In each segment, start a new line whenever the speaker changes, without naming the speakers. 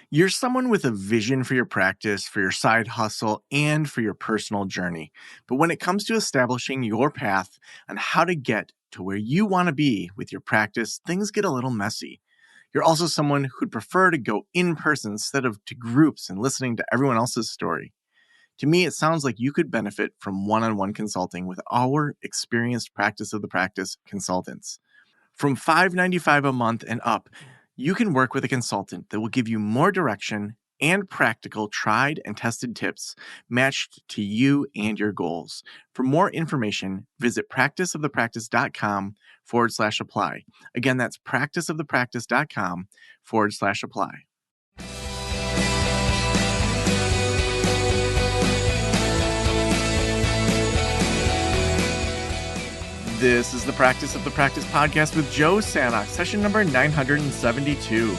You're someone with a vision for your practice, for your side hustle, and for your personal journey. But when it comes to establishing your path on how to get to where you want to be with your practice, things get a little messy. You're also someone who'd prefer to go in person instead of to groups and listening to everyone else's story. To me, it sounds like you could benefit from one on one consulting with our experienced practice of the practice consultants. From $5.95 a month and up, you can work with a consultant that will give you more direction and practical, tried and tested tips matched to you and your goals. For more information, visit practiceofthepractice.com/apply. Again, that's practiceofthepractice.com/apply. This is the Practice of the Practice podcast with Joe Sanok, session number 972.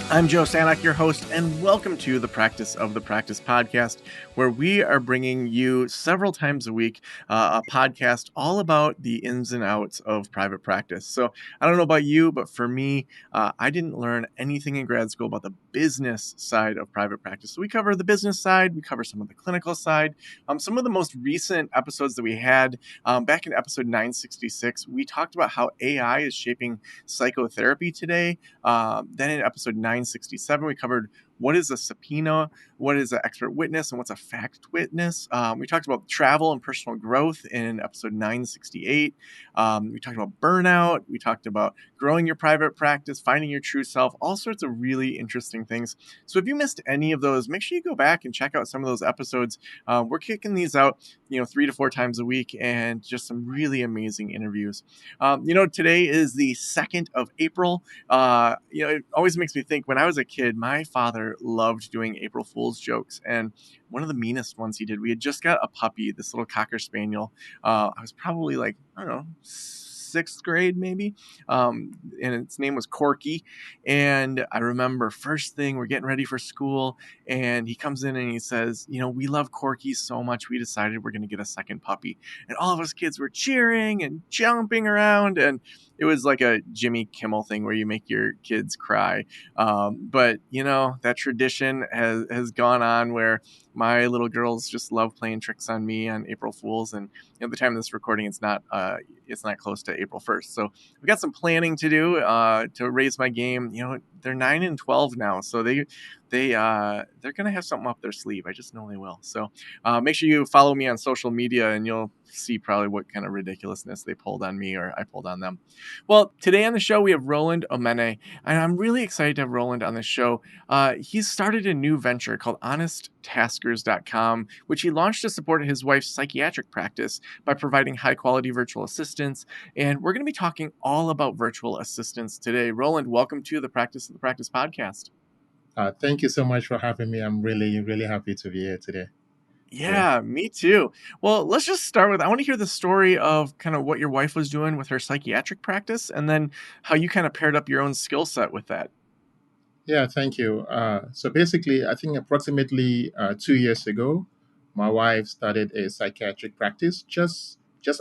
I'm Joe Sanok, your host, and welcome to the Practice of the Practice podcast, where we are bringing you several times a week a podcast all about the ins and outs of private practice. So I don't know about you, but for me, I didn't learn anything in grad school about the business side of private practice. So we cover the business side, we cover some of the clinical side. Some of the most recent episodes that we had back in episode 966, we talked about how AI is shaping psychotherapy today. Then in episode 967, we covered what is a subpoena, what is an expert witness, and what's a fact witness. We talked about travel and personal growth in episode 968. We talked about burnout. We talked about growing your private practice, finding your true self, all sorts of really interesting things. So if you missed any of those, make sure you go back and check out some of those episodes. We're kicking these out, 3 to 4 times a week, and just some really amazing interviews. Today is the 2nd of April. It always makes me think, when I was a kid, my father loved doing April Fool's jokes. And one of the meanest ones he did, we had just got a puppy, this little Cocker Spaniel. I was probably like, I don't know, 6th grade maybe. And its name was Corky. And I remember first thing, we're getting ready for school, and he comes in and he says, we love Corky so much, we decided we're going to get a second puppy. And all of us kids were cheering and jumping around, and it was like a Jimmy Kimmel thing where you make your kids cry. But that tradition has gone on where my little girls just love playing tricks on me on April Fools. And at the time of this recording, it's not close to April 1st. So we've got some planning to do to raise my game. They're 9 and 12 now, so they're going to have something up their sleeve. I just know they will. So make sure you follow me on social media, and you'll see probably what kind of ridiculousness they pulled on me or I pulled on them. Well, today on the show, we have Roland Omene, and I'm really excited to have Roland on the show. He's started a new venture called HonestTaskers.com, which he launched to support his wife's psychiatric practice by providing high-quality virtual assistants. And we're going to be talking all about virtual assistants today. Roland, welcome to the Practice of the Practice podcast.
Thank you so much for having me. I'm really, really happy to be here today.
Yeah, me too. Well, let's just start with, I want to hear the story of kind of what your wife was doing with her psychiatric practice, and then how you kind of paired up your own skill set with that.
Yeah, thank you. So basically, I think approximately 2 years ago, my wife started a psychiatric practice just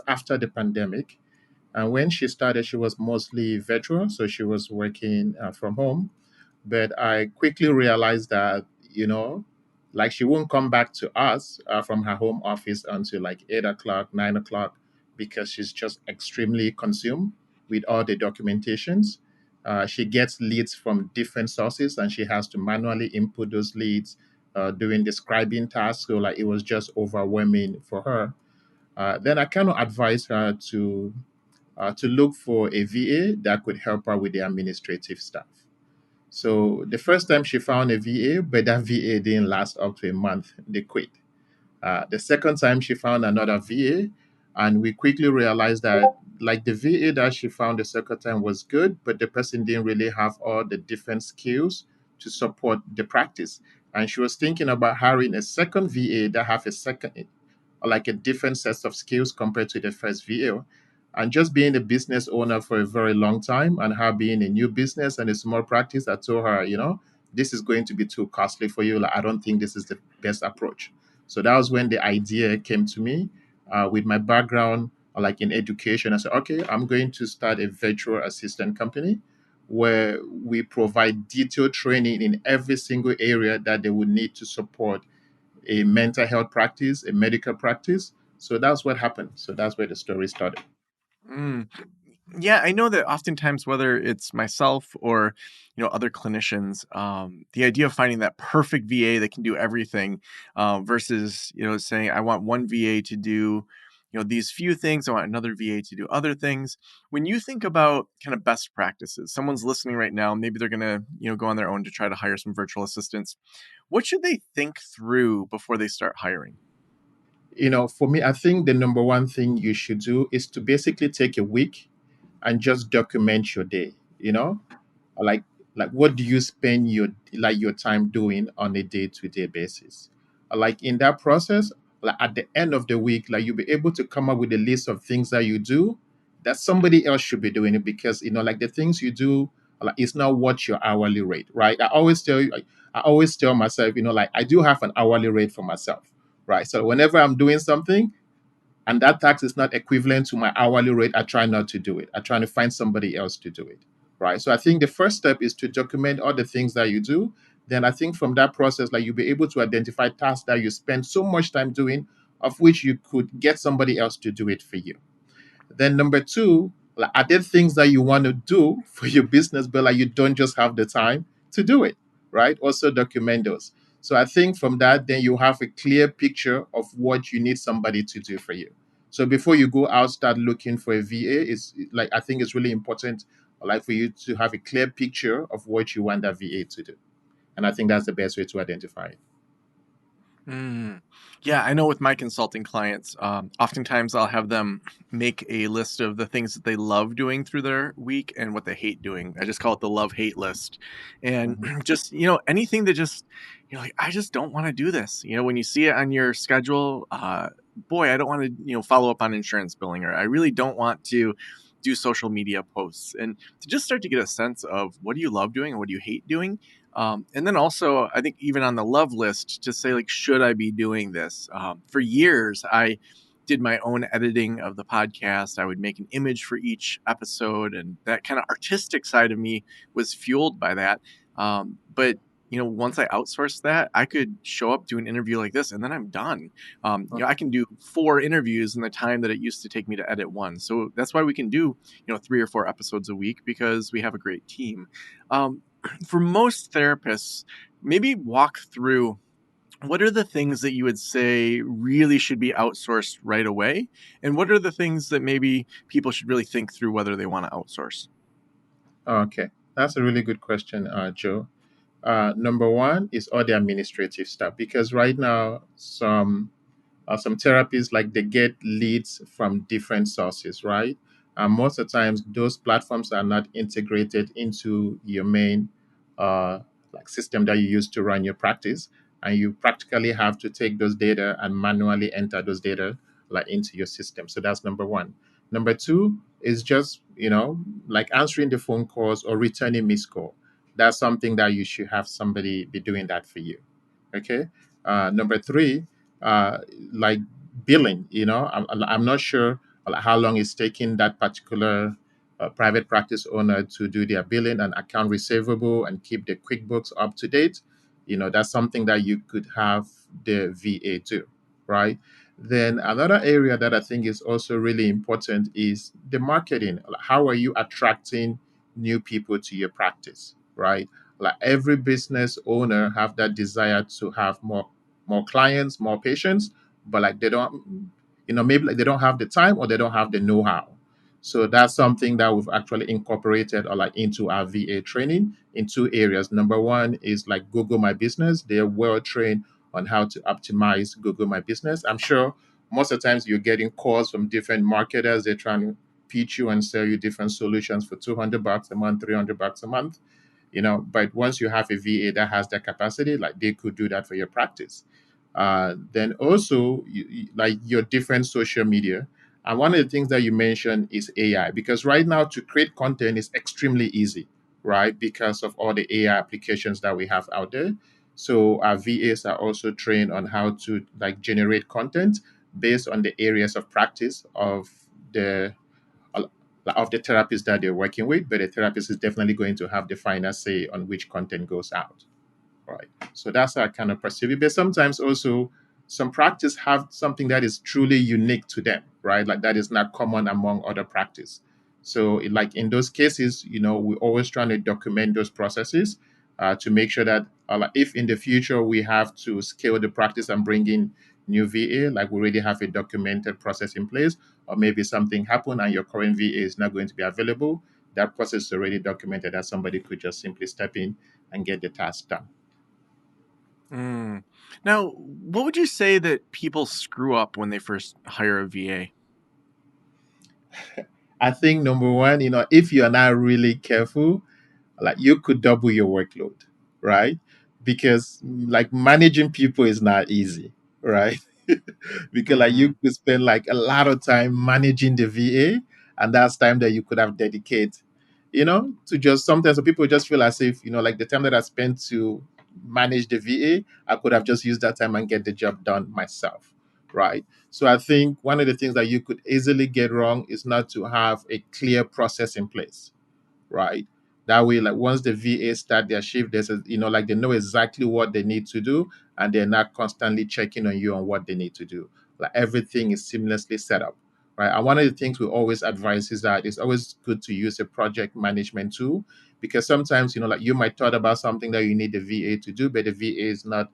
after the pandemic. And when she started, she was mostly virtual, so she was working from home. But I quickly realized that, like she won't come back to us from her home office until like 8 o'clock, 9 o'clock, because she's just extremely consumed with all the documentations. She gets leads from different sources, and she has to manually input those leads doing the scribing task. So like it was just overwhelming for her. Then I kind of advised her to look for a VA that could help her with the administrative stuff. So the first time she found a VA, but that VA didn't last up to a month. They quit. The second time she found another VA, and we quickly realized that like the VA that she found the second time was good, but the person didn't really have all the different skills to support the practice. And she was thinking about hiring a second VA that have a second, like a different set of skills compared to the first VA. And just being a business owner for a very long time, and her being a new business and a small practice, I told her, this is going to be too costly for you. Like, I don't think this is the best approach. So that was when the idea came to me. With my background, like in education. I said, okay, I'm going to start a virtual assistant company where we provide detailed training in every single area that they would need to support a mental health practice, a medical practice. So that's what happened. So that's where the story started.
Mm. Yeah, I know that oftentimes, whether it's myself or other clinicians, the idea of finding that perfect VA that can do everything, versus saying I want one VA to do these few things, I want another VA to do other things. When you think about kind of best practices, someone's listening right now, maybe they're gonna go on their own to try to hire some virtual assistants. What should they think through before they start hiring?
For me, I think the number one thing you should do is to basically take a week and just document your day. Like what do you spend your time doing on a day-to-day basis? Like in that process, like at the end of the week, like you'll be able to come up with a list of things that you do that somebody else should be doing it, because like the things you do, like it's not what your hourly rate, right? I always tell myself, like I do have an hourly rate for myself, right? So whenever I'm doing something and that tax is not equivalent to my hourly rate, I try not to do it. I try to find somebody else to do it. Right. So I think the first step is to document all the things that you do. Then I think from that process, like you'll be able to identify tasks that you spend so much time doing, of which you could get somebody else to do it for you. Then number two, like, are there things that you want to do for your business, but like you don't just have the time to do it, right? Also document those. So I think from that, then you have a clear picture of what you need somebody to do for you. So before you go out, start looking for a VA, it's like I think it's really important, like for you to have a clear picture of what you want that VA to do. And I think that's the best way to identify it.
Mm. Yeah, I know with my consulting clients, oftentimes I'll have them make a list of the things that they love doing through their week and what they hate doing. I just call it the love hate list. And
Mhm.
just, anything that just, like, I just don't want to do this. When you see it on your schedule, boy, I don't want to, follow up on insurance billing, or I really don't want to do social media posts. And to just start to get a sense of what do you love doing and what do you hate doing, and then also, I think even on the love list, to say like, should I be doing this? For years, I did my own editing of the podcast. I would make an image for each episode, and that kind of artistic side of me was fueled by that. But once I outsourced that, I could show up, do an interview like this, and then I'm done. I can do 4 interviews in the time that it used to take me to edit one. So that's why we can do 3 or 4 episodes a week, because we have a great team. For most therapists, maybe walk through what are the things that you would say really should be outsourced right away, and what are the things that maybe people should really think through whether they want to outsource.
Okay. That's a really good question, Joe. Number one is all the administrative stuff, because right now some therapies, like they get leads from different sources, right? And most of the times those platforms are not integrated into your main uh, like system that you use to run your practice, and you practically have to take those data and manually enter those data like into your system. So that's number one. Number two is just like answering the phone calls or returning missed call. That's something that you should have somebody be doing that for you. Okay. Number three, uh, like billing. I'm not sure how long it's taking that particular private practice owner to do their billing and account receivable and keep the QuickBooks up to date. That's something that you could have the VA do, right? Then another area that I think is also really important is the marketing. Like, how are you attracting new people to your practice, right? Like every business owner have that desire to have more clients, more patients, but like they don't, maybe like they don't have the time or they don't have the know-how. So that's something that we've actually incorporated or like into our VA training in two areas. Number one is like Google My Business. They're well trained on how to optimize Google My Business. I'm sure most of the times you're getting calls from different marketers. They're trying to pitch you and sell you different solutions for $200 a month, $300 a month. But once you have a VA that has that capacity, like they could do that for your practice. Then also like your different social media, and one of the things that you mentioned is AI, because right now to create content is extremely easy, right? Because of all the AI applications that we have out there. So our VAs are also trained on how to like generate content based on the areas of practice of uh, of the therapist that they're working with, but the therapist is definitely going to have the final say on which content goes out. Right. So that's how I kind of perceive it. But sometimes also some practice have something that is truly unique to them, right? Like that is not common among other practice. So like in those cases, we're always trying to document those processes to make sure that like if in the future we have to scale the practice and bring in new VA, like we already have a documented process in place, or maybe something happened and your current VA is not going to be available, that process is already documented that somebody could just simply step in and get the task done.
Mm. Now, what would you say that people screw up when they first hire a VA?
I think number one, if you're not really careful, like you could double your workload, right? Because like managing people is not easy, right? Because like
Hmm.
you could spend like a lot of time managing the VA, and that's time that you could have dedicated, to just sometimes so people just feel as if, like the time that I spent to manage the VA, I could have just used that time and get the job done myself, right? So I think one of the things that you could easily get wrong is not to have a clear process in place, right? That way, like once the VA start their shift, there's like they know exactly what they need to do, and they're not constantly checking on you on what they need to do. Like everything is seamlessly set up, right? And one of the things we always advise is that it's always good to use a project management tool, because sometimes like you might thought about something that you need the VA to do, but the VA is not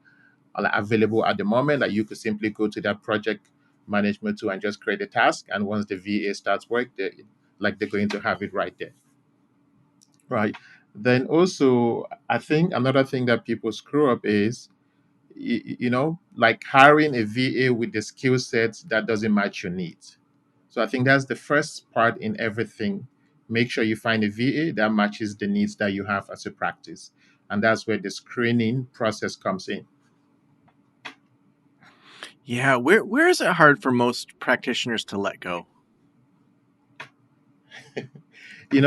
like, available at the moment. Like you could simply go to that project management tool and just create a task, and once the VA starts work, they're going to have it right there. Right. Then also, I think another thing that people screw up is, like hiring a VA with the skill sets that doesn't match your needs. So I think that's the first part in everything. Make sure you find a VA that matches the needs that you have as a practice. And that's where the screening process comes in.
Yeah, where is it hard for most practitioners to let go?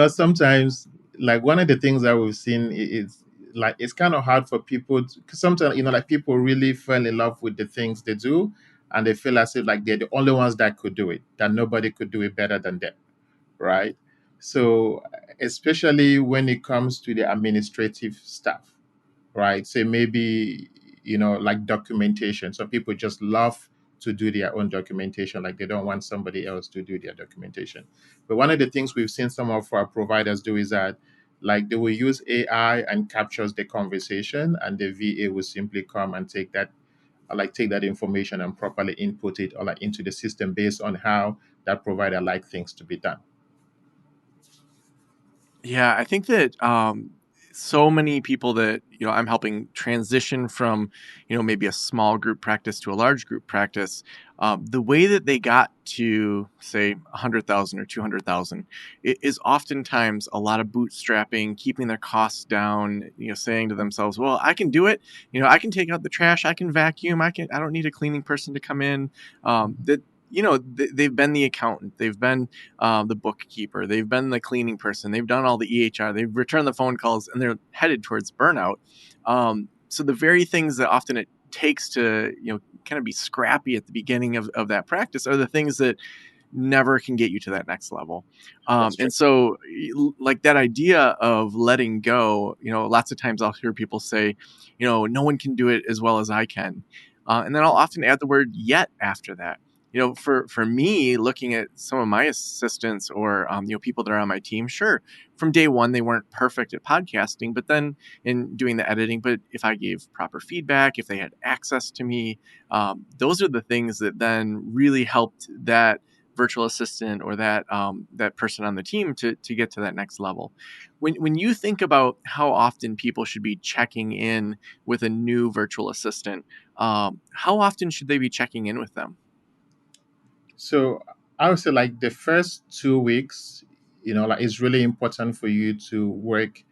Sometimes like one of the things that we've seen is like it's kind of hard for people to, 'cause sometimes like people really fell in love with the things they do, and they feel as if like they're the only ones that could do it, that nobody could do it better than them, right? So especially when it comes to the administrative stuff, right? So maybe, like documentation. Some people just love to do their own documentation, like they don't want somebody else to do their documentation. But one of the things we've seen some of our providers do is that, like, they will use AI and captures the conversation, and the VA will simply come and take that information and properly input it or like into the system based on how that provider like things to be done.
Yeah, I think that so many people that I'm helping transition from maybe a small group practice to a large group practice, the way that they got to say 100,000 or 200,000 is oftentimes a lot of bootstrapping, keeping their costs down. Saying to themselves, "Well, I can do it. I can take out the trash. I can vacuum. I don't need a cleaning person to come in." That they've been the accountant. They've been the bookkeeper. They've been the cleaning person. They've done all the EHR. They've returned the phone calls, and they're headed towards burnout. So the very things that often it takes to kind of be scrappy at the beginning of that practice are the things that never can get you to that next level.
That's true.
And so, like that idea of letting go, lots of times I'll hear people say, no one can do it as well as I can. And then I'll often add the word yet after that. For me, looking at some of my assistants or people that are on my team, sure, from day one they weren't perfect at podcasting, but then in doing the editing, but if I gave proper feedback, if they had access to me, those are the things that then really helped that virtual assistant or that person on the team to get to that next level. When you think about how often people should be checking in with a new virtual assistant, how often should they be checking in with them?
So I would say like the first 2 weeks, like it's really important for you to work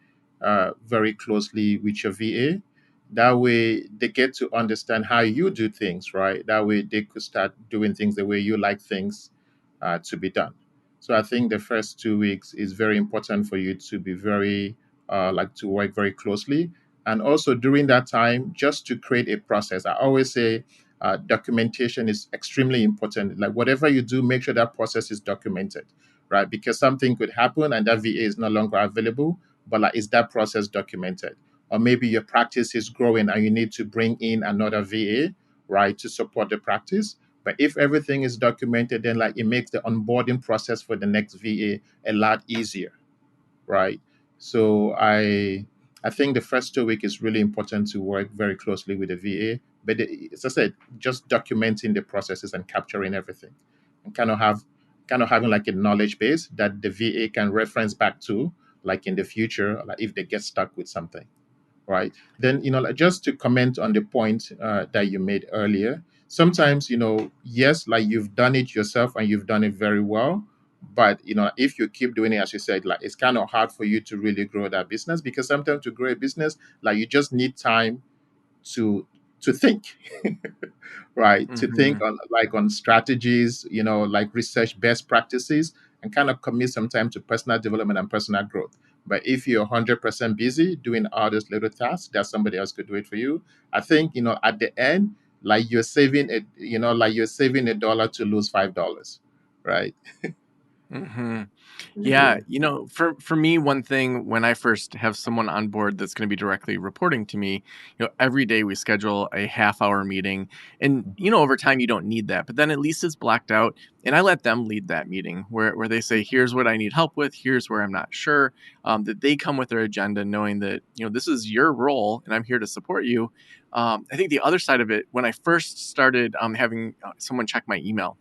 very closely with your VA. That way they get to understand how you do things, right? That way they could start doing things the way you like things to be done. So I think the first 2 weeks is very important for you to be very like to work very closely. And also during that time, just to create a process. I always say documentation is extremely important. Like whatever you do, make sure that process is documented, right? Because something could happen and that VA is no longer available, but like, is that process documented? Or maybe your practice is growing and you need to bring in another VA, right, to support the practice. But if everything is documented, then like it makes the onboarding process for the next VA a lot easier, right? So I think the first 2 weeks is really important to work very closely with the VA. But as I said, just documenting the processes and capturing everything, and kind of having like a knowledge base that the VA can reference back to, like in the future, like if they get stuck with something, right? Then, like just to comment on the point that you made earlier, sometimes, yes, like you've done it yourself and you've done it very well. But, if you keep doing it, as you said, like it's kind of hard for you to really grow that business, because sometimes to grow a business, like you just need time to think, right? To think
Hmm.
on like on strategies, like research best practices, and kind of commit some time to personal development and personal growth. But if you're 100% busy doing all those little tasks that somebody else could do it for you, I think, at the end, like you're saving $1 to lose $5, right?
Hmm. Yeah,
Yeah.
for me, one thing when I first have someone on board that's going to be directly reporting to me, every day we schedule a half-hour meeting, and over time you don't need that, but then at least it's blocked out, and I let them lead that meeting where they say, here's what I need help with, here's where I'm not sure, that they come with their agenda, knowing that this is your role and I'm here to support you. I think the other side of it, when I first started having someone check my email,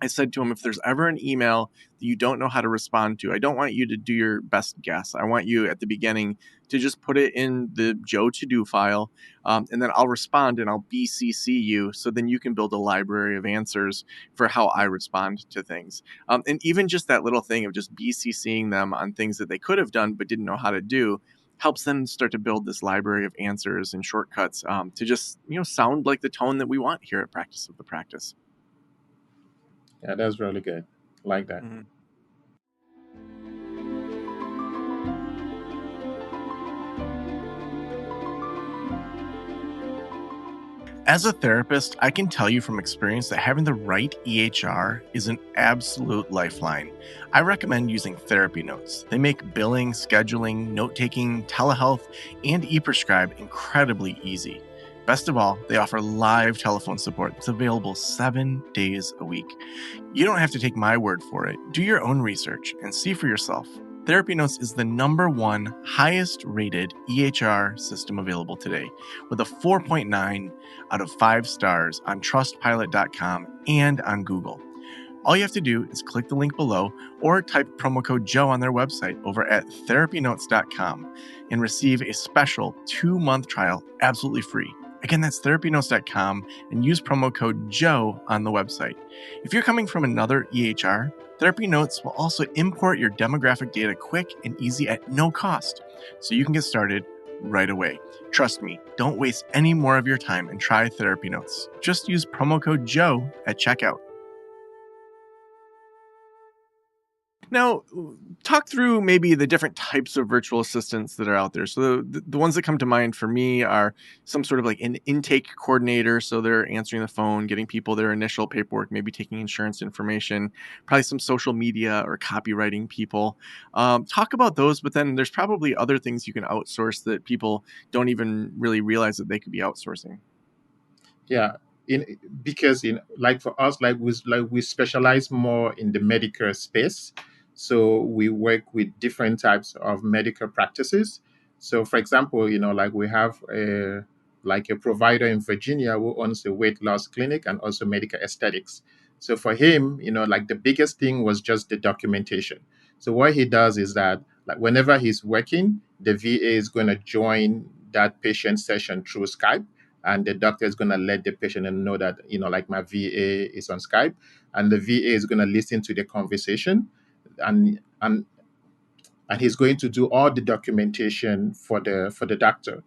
I said to him, if there's ever an email that you don't know how to respond to, I don't want you to do your best guess. I want you at the beginning to just put it in the Joe to do file, and then I'll respond and I'll BCC you, so then you can build a library of answers for how I respond to things. And even just that little thing of just BCCing them on things that they could have done but didn't know how to do helps them start to build this library of answers and shortcuts, to just sound like the tone that we want here at Practice of the Practice.
Yeah, that's really good. Like that.
Mhm. As a therapist, I can tell you from experience that having the right EHR is an absolute lifeline. I recommend using therapy notes. They make billing, scheduling, note taking, telehealth, and e prescribe incredibly easy. Best of all, they offer live telephone support that's available 7 days a week. You don't have to take my word for it. Do your own research and see for yourself. Therapy Notes is the number one highest rated EHR system available today, with a 4.9 out of 5 stars on trustpilot.com and on Google. All you have to do is click the link below or type promo code Joe on their website over at therapynotes.com and receive a special 2-month trial absolutely free. Again, that's therapynotes.com, and use promo code Joe on the website. If you're coming from another EHR, Therapy Notes will also import your demographic data quick and easy at no cost, so you can get started right away. Trust me, don't waste any more of your time and try Therapy Notes. Just use promo code Joe at checkout. Now, talk through maybe the different types of virtual assistants that are out there. So the ones that come to mind for me are some sort of like an intake coordinator. So they're answering the phone, getting people their initial paperwork, maybe taking insurance information, probably some social media or copywriting people. Talk about those, but then there's probably other things you can outsource that people don't even really realize that they could be outsourcing.
Yeah, in because in like for us, like we specialize more in the medical space, so we work with different types of medical practices. So, for example, like we have a provider in Virginia who owns a weight loss clinic and also medical aesthetics. So for him, like the biggest thing was just the documentation. So what he does is that like whenever he's working, the VA is going to join that patient session through Skype, and the doctor is going to let the patient know that like my VA is on Skype, and the VA is going to listen to the conversation, and and and he's going to do all the documentation for the doctor,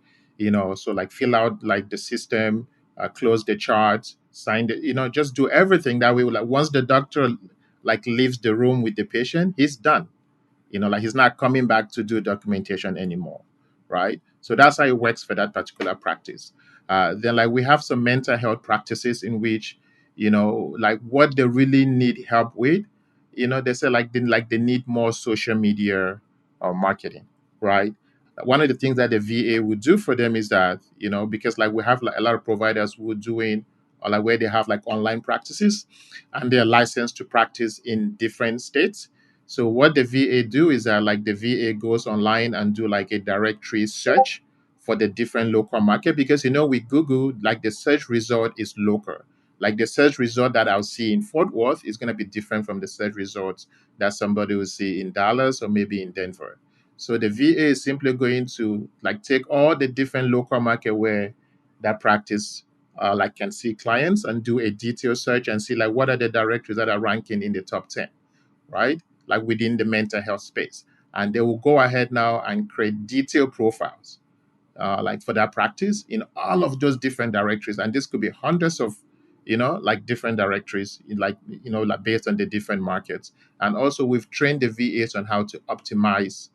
so like fill out like the system, close the chart, sign the, just do everything that way. Like once the doctor like leaves the room with the patient, he's done. Like he's not coming back to do documentation anymore, right? So that's how it works for that particular practice. Then, like, we have some mental health practices in which, like what they really need help with, they say like they need more social media or marketing, right? One of the things that the VA would do for them is that, because like we have like a lot of providers who are doing, or like where they have like online practices and they're licensed to practice in different states. So what the VA do is that like the VA goes online and do like a directory search for the different local market, because with Google, like the search result is local. Like the search result that I'll see in Fort Worth is going to be different from the search results that somebody will see in Dallas or maybe in Denver. So the VA is simply going to like take all the different local market where that practice like can see clients and do a detailed search and see like what are the directories that are ranking in the top 10, right? Like within the mental health space. And they will go ahead now and create detailed profiles like for that practice in all of those different directories. And this could be hundreds of, like different directories, like based on the different markets. And also, we've trained the VAs on how to optimize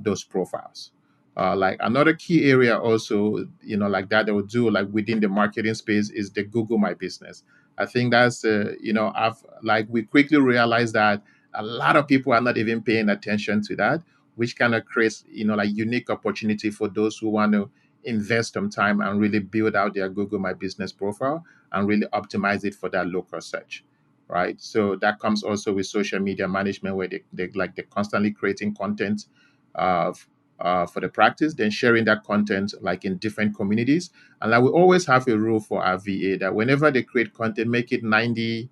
those profiles. Like another key area also, like that they will do like within the marketing space is the Google My Business. I think that's, I've like we quickly realized that a lot of people are not even paying attention to that, which kind of creates, like unique opportunity for those who want to invest some time and really build out their Google My Business profile and really optimize it for that local search, right? So that comes also with social media management, where they're constantly creating content uh, for the practice, then sharing that content like in different communities. And like we always have a rule for our VA that whenever they create content, make it 90-10,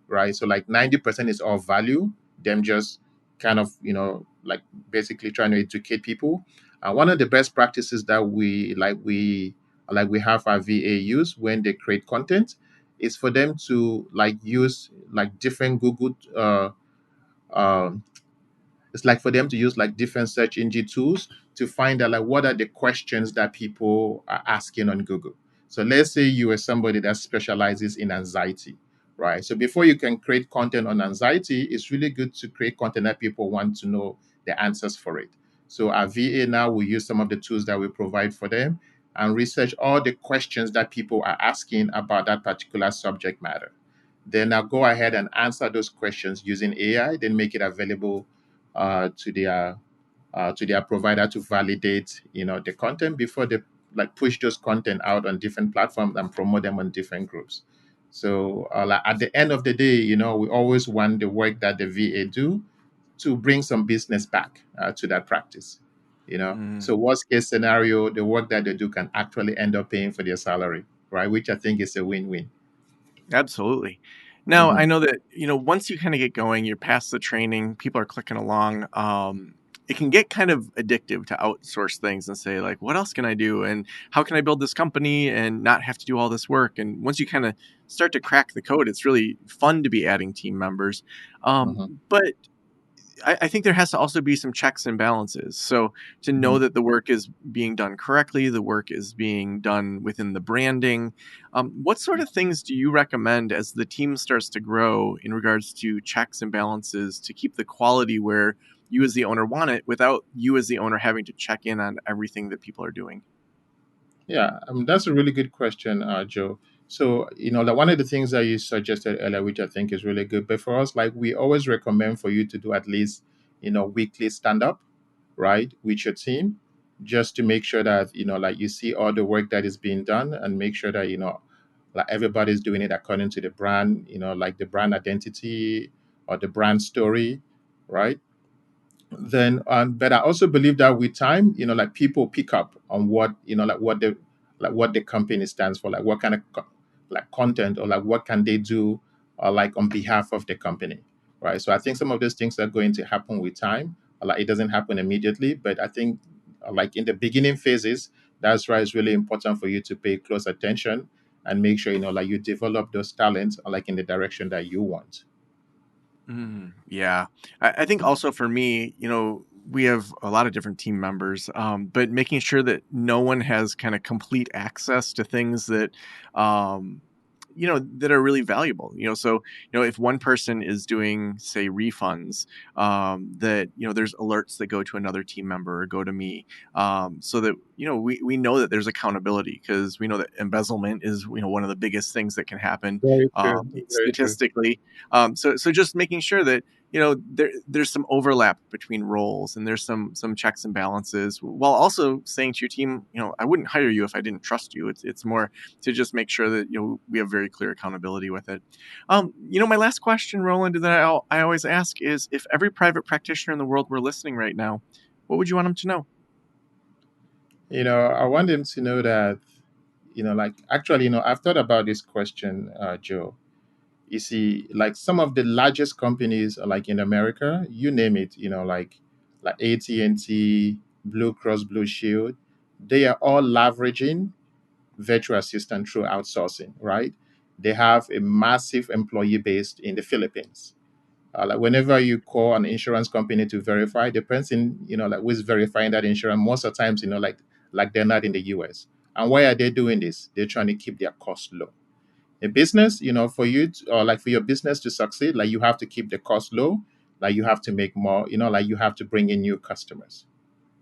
right? So like 90% is all value, them just kind of, like basically trying to educate people. One of the best practices that we have our VA use when they create content is for them to like use like different Google um it's like for them to use like different search engine tools to find out like what are the questions that people are asking on Google. So let's say you are somebody that specializes in anxiety, right? So before you can create content on anxiety, it's really good to create content that people want to know the answers for it. So our VA now will use some of the tools that we provide for them and research all the questions that people are asking about that particular subject matter. Then I'll go ahead and answer those questions using AI, then make it available to their provider to validate the content before they like push those content out on different platforms and promote them on different groups. So like at the end of the day, we always want the work that the VA do to bring some business back to that practice.
Mm.
So worst case scenario, the work that they do can actually end up paying for their salary, right? Which I think is a win-win.
Absolutely. Now, I
Hmm.
know that, once you kind of get going, you're past the training, people are clicking along. It can get kind of addictive to outsource things and say, like, what else can I do? And how can I build this company and not have to do all this work? And once you kind of start to crack the code, it's really fun to be adding team members.
Hmm.
But I think there has to also be some checks and balances. So to know
Hmm.
that the work is being done correctly, the work is being done within the branding. What sort of things do you recommend as the team starts to grow in regards to checks and balances to keep the quality where you as the owner want it without you as the owner having to check in on everything that people are doing?
Yeah, that's a really good question, Joe. So, like one of the things that you suggested earlier, which I think is really good, but for us, like we always recommend for you to do at least, weekly stand up, right, with your team, just to make sure that, like you see all the work that is being done and make sure that, like everybody's doing it according to the brand, like the brand identity or the brand story, right? Then but I also believe that with time, like people pick up on what, like what the company stands for, like what kind of like content or like what can they do like on behalf of the company, right? So I think some of those things are going to happen with time. Like it doesn't happen immediately, but I think like in the beginning phases, that's why it's really important for you to pay close attention and make sure like you develop those talents like in the direction that you want.
Yeah. I think also for me, we have a lot of different team members, but making sure that no one has kind of complete access to things that um, that are really valuable. So if one person is doing, say, refunds, that there's alerts that go to another team member or go to me, so that we know that there's accountability, because we know that embezzlement is one of the biggest things that can happen
Very true. Very true.
statistically. So just making sure that there's some overlap between roles, and there's some checks and balances, while also saying to your team, I wouldn't hire you if I didn't trust you. It's more to just make sure that we have very clear accountability with it. My last question, Roland, that I always ask is, if every private practitioner in the world were listening right now, what would you want them to know?
I want them to know that, like, actually, I've thought about this question, Joe. You see, like, some of the largest companies, like in America, you name it, like AT&T, Blue Cross Blue Shield, they are all leveraging virtual assistant through outsourcing, right? They have a massive employee base in the Philippines. Like, whenever you call an insurance company to verify, the person, like, who is verifying that insurance, most of the times, like they're not in the US. And why are they doing this? They're trying to keep their costs low. A business, for you to, or like for your business to succeed, like, you have to keep the cost low, like you have to make more, like you have to bring in new customers,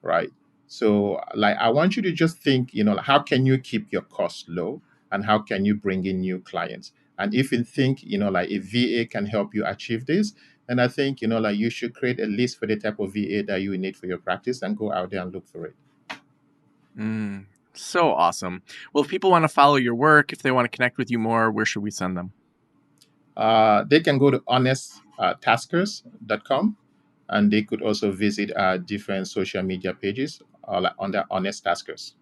right? So, like, I want you to just think, like, how can you keep your costs low, and how can you bring in new clients? And if you think, like, a VA can help you achieve this, then I think, like, you should create a list for the type of VA that you need for your practice and go out there and look for it.
Mm, so awesome. Well, if people want to follow your work, if they want to connect with you more, where should we send them?
They can go to honesttaskers.com, and they could also visit our different social media pages, like under Honest Taskers.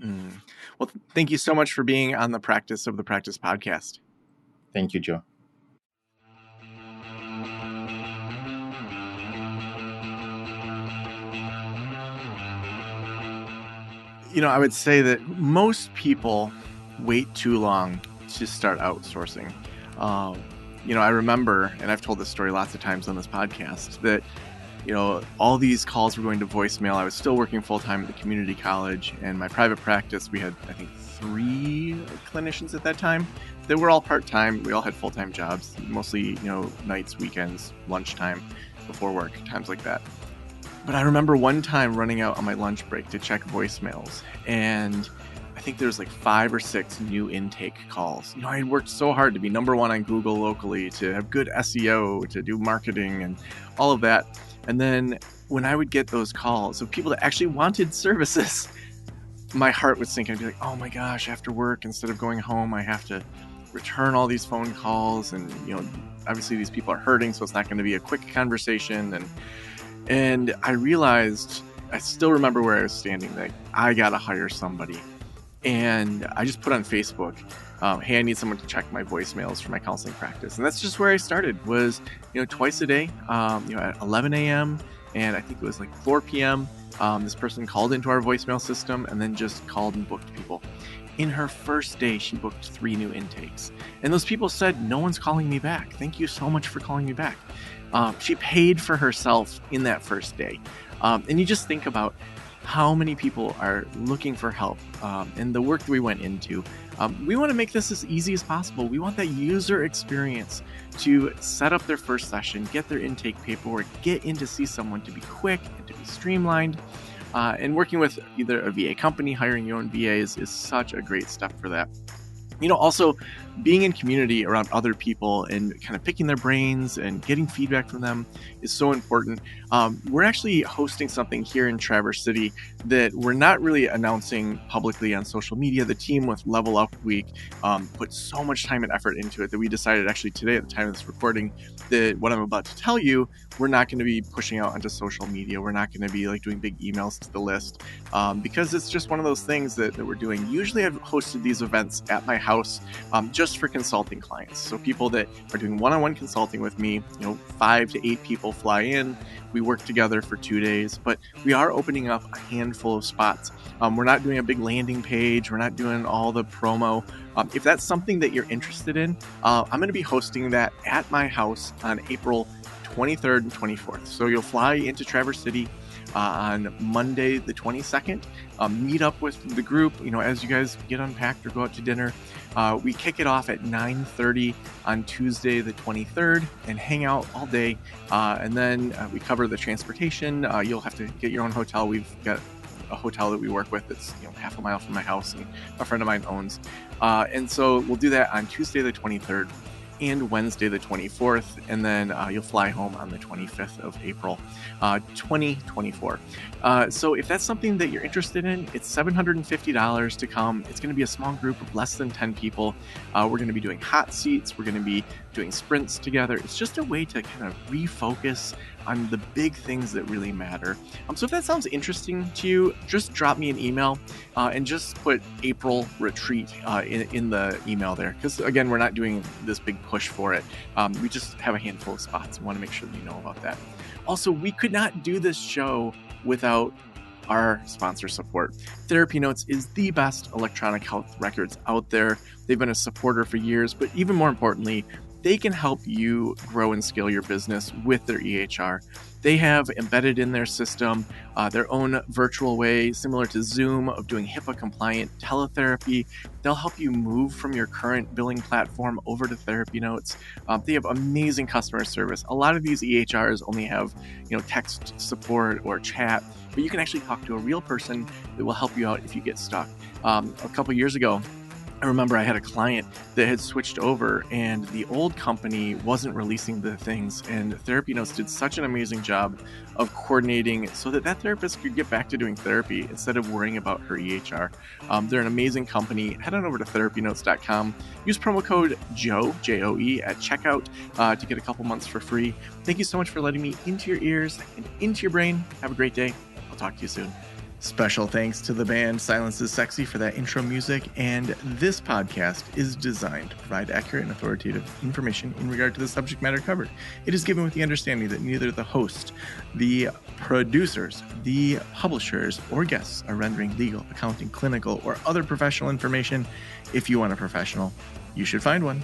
Mm. Well, thank you so much for being on the Practice of the Practice podcast.
Thank you, Joe.
I would say that most people wait too long to start outsourcing. I remember, and I've told this story lots of times on this podcast, that all these calls were going to voicemail. I was still working full-time at the community college, and my private practice, we had, I think, 3 clinicians at that time. They were all part-time. We all had full-time jobs, mostly, nights, weekends, lunchtime, before work, times like that. But I remember one time running out on my lunch break to check voicemails, and I think there's like 5 or 6 new intake calls. I had worked so hard to be number 1 on Google locally, to have good SEO, to do marketing and all of that. And then when I would get those calls of people that actually wanted services, my heart would sink. I'd be like, oh my gosh, after work, instead of going home, I have to return all these phone calls. And, obviously these people are hurting, so it's not going to be a quick conversation. And I realized, I still remember where I was standing, like, I got to hire somebody. And I just put on Facebook, hey, I need someone to check my voicemails for my counseling practice. And that's just where I started, was, twice a day, at 11 a.m. And I think it was like 4 p.m. This person called into our voicemail system and then just called and booked people. In her first day, she booked 3 new intakes. And those people said, no one's calling me back. Thank you so much for calling me back. She paid for herself in that first day. And you just think about how many people are looking for help, and the work that we went into. We want to make this as easy as possible. We want that user experience to set up their first session, get their intake paperwork, get in to see someone, to be quick and to be streamlined. And working with either a VA company, hiring your own VAs is such a great step for that. Also being in community around other people and kind of picking their brains and getting feedback from them is so important. We're actually hosting something here in Traverse City that we're not really announcing publicly on social media. The team with Level Up Week put so much time and effort into it that we decided, actually today at the time of this recording, that what I'm about to tell you, we're not going to be pushing out onto social media. We're not going to be like doing big emails to the list, because it's just one of those things that we're doing. Usually I've hosted these events at my house, just for consulting clients. So people that are doing one-on-one consulting with me, 5 to 8 people fly in. We work together for 2 days, but we are opening up a handful of spots. We're not doing a big landing page. We're not doing all the promo. If that's something that you're interested in, I'm going to be hosting that at my house on April 23rd and 24th. So you'll fly into Traverse City. on Monday, the 22nd. Meet up with the group, as you guys get unpacked or go out to dinner. We kick it off at 9:30 on Tuesday, the 23rd, and hang out all day. And then we cover the transportation. You'll have to get your own hotel. We've got a hotel that we work with that's half a mile from my house, and a friend of mine owns. And so we'll do that on Tuesday, the 23rd. And Wednesday, the 24th, and then you'll fly home on the 25th of April, 2024. So if that's something that you're interested in, it's $750 to come. It's going to be a small group of less than 10 people. We're going to be doing hot seats. We're going to be doing sprints together. It's just a way to kind of refocus on the big things that really matter. So if that sounds interesting to you, just drop me an email and just put April retreat in the email there. Because again, we're not doing this big push for it. We just have a handful of spots. We want to make sure that you know about that. Also, we could not do this show without our sponsor support. Therapy Notes is the best electronic health records out there. They've been a supporter for years, but even more importantly, they can help you grow and scale your business with their EHR. They have embedded in their system their own virtual way, similar to Zoom, of doing HIPAA-compliant teletherapy. They'll help you move from your current billing platform over to Therapy Notes. They have amazing customer service. A lot of these EHRs only have, text support or chat, but you can actually talk to a real person that will help you out if you get stuck. A couple years ago, I remember I had a client that had switched over, and the old company wasn't releasing the things, and Therapy Notes did such an amazing job of coordinating so that therapist could get back to doing therapy instead of worrying about her EHR. They're an amazing company. Head on over to therapynotes.com. Use promo code JOE, J-O-E, at checkout to get a couple months for free. Thank you so much for letting me into your ears and into your brain. Have a great day. I'll talk to you soon. Special thanks to the band Silence is Sexy for that intro music, and this podcast is designed to provide accurate and authoritative information in regard to the subject matter covered. It is given with the understanding that neither the host, the producers, the publishers, or guests are rendering legal, accounting, clinical, or other professional information. If you want a professional, you should find one.